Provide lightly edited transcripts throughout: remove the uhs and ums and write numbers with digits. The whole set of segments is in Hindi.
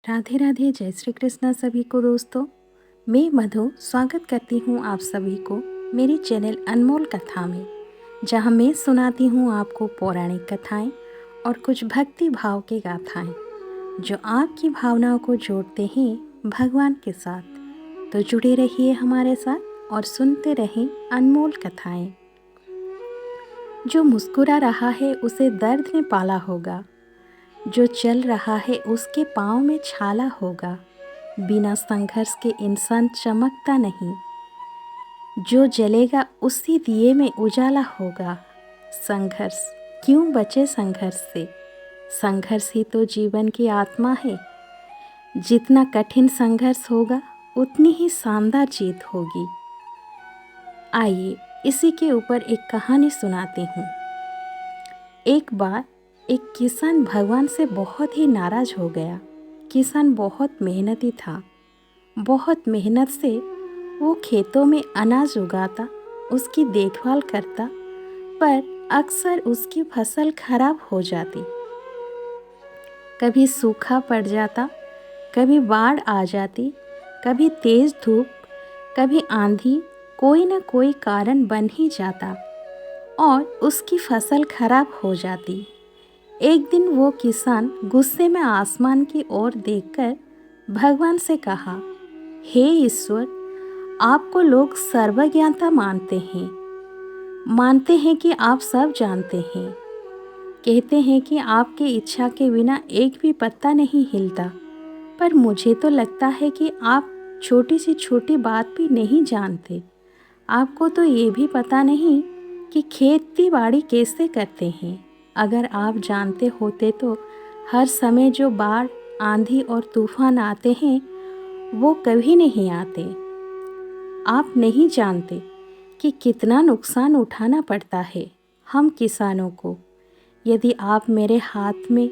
राधे राधे, जय श्री कृष्णा सभी को दोस्तों। मैं मधु स्वागत करती हूँ आप सभी को मेरी चैनल अनमोल कथा में, जहाँ मैं सुनाती हूँ आपको पौराणिक कथाएं और कुछ भक्ति भाव के गाथाएं जो आपकी भावनाओं को जोड़ते हैं भगवान के साथ। तो जुड़े रहिए हमारे साथ और सुनते रहें अनमोल कथाएं। जो मुस्कुरा रहा है उसे दर्द ने पाला होगा, जो चल रहा है उसके पाँव में छाला होगा। बिना संघर्ष के इंसान चमकता नहीं, जो जलेगा उसी दिए में उजाला होगा। संघर्ष क्यों बचे संघर्ष से, संघर्ष ही तो जीवन की आत्मा है। जितना कठिन संघर्ष होगा उतनी ही शानदार जीत होगी। आइए इसी के ऊपर एक कहानी सुनाती हूँ। एक बार एक किसान भगवान से बहुत ही नाराज हो गया। किसान बहुत मेहनती था। बहुत मेहनत से वो खेतों में अनाज उगाता, उसकी देखभाल करता, पर अक्सर उसकी फसल खराब हो जाती। कभी सूखा पड़ जाता, कभी बाढ़ आ जाती, कभी तेज धूप, कभी आंधी, कोई न कोई कारण बन ही जाता और उसकी फसल खराब हो जाती। एक दिन वो किसान गुस्से में आसमान की ओर देखकर भगवान से कहा, हे ईश्वर, आपको लोग सर्वज्ञाता मानते हैं कि आप सब जानते हैं। कहते हैं कि आपकी इच्छा के बिना एक भी पत्ता नहीं हिलता, पर मुझे तो लगता है कि आप छोटी सी छोटी बात भी नहीं जानते। आपको तो ये भी पता नहीं कि खेती बाड़ी कैसे करते हैं। अगर आप जानते होते तो हर समय जो बाढ़, आंधी और तूफान आते हैं वो कभी नहीं आते। आप नहीं जानते कि कितना नुकसान उठाना पड़ता है हम किसानों को। यदि आप मेरे हाथ में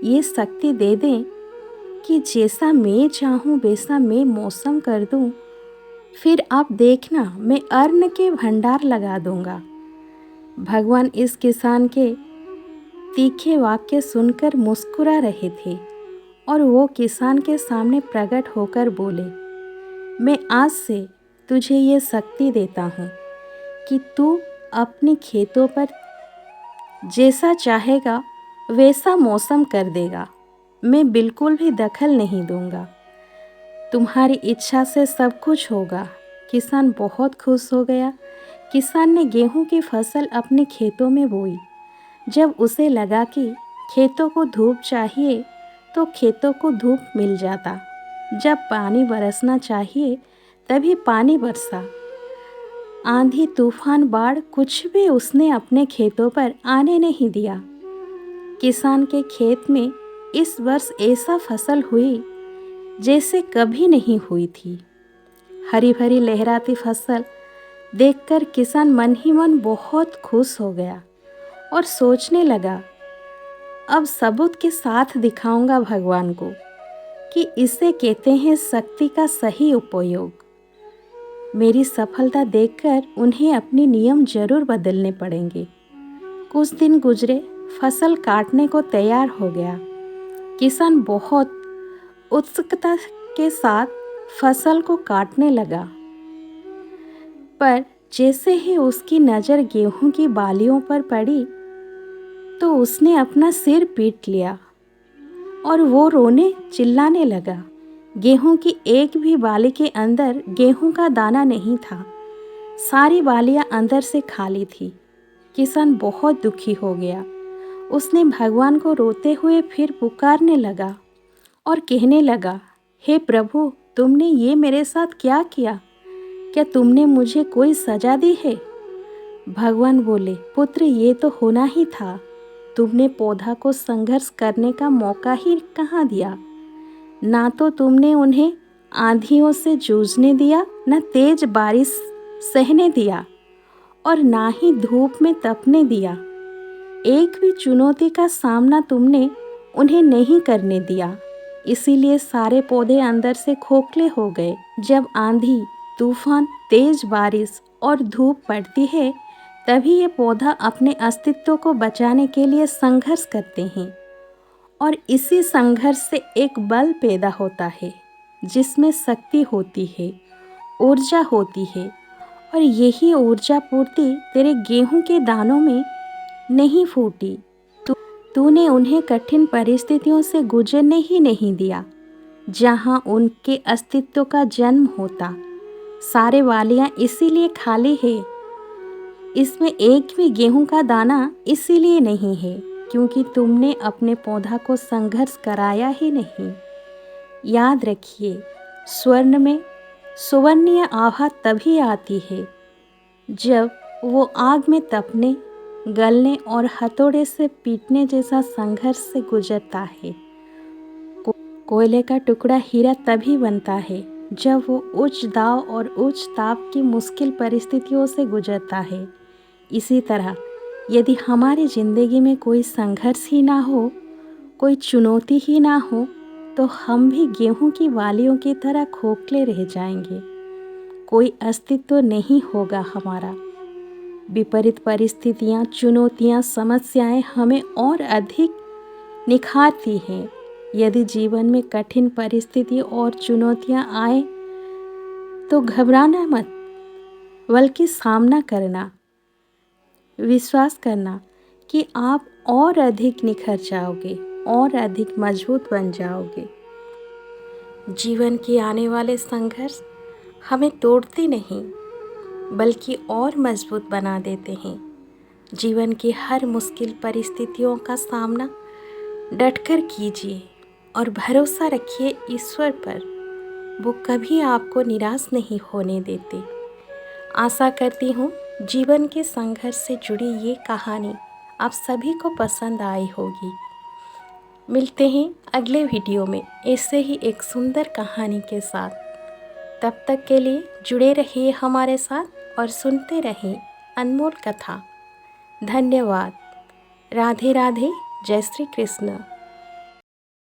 ये शक्ति दे दें कि जैसा मैं चाहूँ वैसा मैं मौसम कर दूँ, फिर आप देखना मैं अन्न के भंडार लगा दूँगा। भगवान इस किसान के तीखे वाक्य सुनकर मुस्कुरा रहे थे और वो किसान के सामने प्रकट होकर बोले, मैं आज से तुझे ये शक्ति देता हूँ कि तू अपने खेतों पर जैसा चाहेगा वैसा मौसम कर देगा। मैं बिल्कुल भी दखल नहीं दूंगा। तुम्हारी इच्छा से सब कुछ होगा। किसान बहुत खुश हो गया। किसान ने गेहूं की फसल अपने खेतों में बोई। जब उसे लगा कि खेतों को धूप चाहिए तो खेतों को धूप मिल जाता। जब पानी बरसना चाहिए तभी पानी बरसा। आंधी, तूफान, बाढ़ कुछ भी उसने अपने खेतों पर आने नहीं दिया। किसान के खेत में इस वर्ष ऐसा फसल हुई जैसे कभी नहीं हुई थी। हरी भरी लहराती फसल देखकर किसान मन ही मन बहुत खुश हो गया और सोचने लगा, अब सबूत के साथ दिखाऊंगा भगवान को कि इसे कहते हैं शक्ति का सही उपयोग। मेरी सफलता देखकर उन्हें अपने नियम जरूर बदलने पड़ेंगे। कुछ दिन गुजरे, फसल काटने को तैयार हो गया। किसान बहुत उत्सुकता के साथ फसल को काटने लगा, पर जैसे ही उसकी नज़र गेहूं की बालियों पर पड़ी तो उसने अपना सिर पीट लिया और वो रोने चिल्लाने लगा। गेहूं की एक भी बाली के अंदर गेहूं का दाना नहीं था। सारी बालियां अंदर से खाली थी। किसान बहुत दुखी हो गया। उसने भगवान को रोते हुए फिर पुकारने लगा और कहने लगा, हे प्रभु, तुमने ये मेरे साथ क्या किया? क्या तुमने मुझे कोई सजा दी है? भगवान बोले, पुत्र, ये तो होना ही था। तुमने पौधा को संघर्ष करने का मौका ही कहाँ दिया। ना तो तुमने उन्हें आंधियों से जूझने दिया, न तेज बारिश सहने दिया और ना ही धूप में तपने दिया। एक भी चुनौती का सामना तुमने उन्हें नहीं करने दिया। इसीलिए सारे पौधे अंदर से खोखले हो गए। जब आंधी, तूफान, तेज बारिश और धूप पड़ती है तभी ये पौधा अपने अस्तित्व को बचाने के लिए संघर्ष करते हैं और इसी संघर्ष से एक बल पैदा होता है जिसमें शक्ति होती है, ऊर्जा होती है। और यही ऊर्जा पूर्ति तेरे गेहूं के दानों में नहीं फूटी। तूने उन्हें कठिन परिस्थितियों से गुजरने ही नहीं दिया जहां उनके अस्तित्व का जन्म होता। सारे वालियां इसीलिए खाली है, इसमें एक भी गेहूं का दाना इसीलिए नहीं है क्योंकि तुमने अपने पौधा को संघर्ष कराया ही नहीं। याद रखिए, स्वर्ण में सुवर्णीय आभा तभी आती है जब वो आग में तपने, गलने और हथौड़े से पीटने जैसा संघर्ष से गुजरता है। कोयले का टुकड़ा हीरा तभी बनता है जब वो उच्च दाव और उच्च ताप की मुश्किल परिस्थितियों से गुजरता है। इसी तरह यदि हमारी ज़िंदगी में कोई संघर्ष ही ना हो, कोई चुनौती ही ना हो, तो हम भी गेहूं की वालियों की तरह खोखले रह जाएंगे। कोई अस्तित्व नहीं होगा हमारा। विपरीत परिस्थितियां, चुनौतियां, समस्याएं हमें और अधिक निखारती हैं। यदि जीवन में कठिन परिस्थिति और चुनौतियां आए तो घबराना मत, बल्कि सामना करना, विश्वास करना कि आप और अधिक निखर जाओगे और अधिक मजबूत बन जाओगे। जीवन के आने वाले संघर्ष हमें तोड़ते नहीं बल्कि और मजबूत बना देते हैं। जीवन की हर मुश्किल परिस्थितियों का सामना डटकर कीजिए और भरोसा रखिए ईश्वर पर, वो कभी आपको निराश नहीं होने देते। आशा करती हूँ जीवन के संघर्ष से जुड़ी ये कहानी आप सभी को पसंद आई होगी। मिलते हैं अगले वीडियो में ऐसे ही एक सुंदर कहानी के साथ। तब तक के लिए जुड़े रहिए हमारे साथ और सुनते रहिए अनमोल कथा। धन्यवाद। राधे राधे। जय श्री कृष्ण।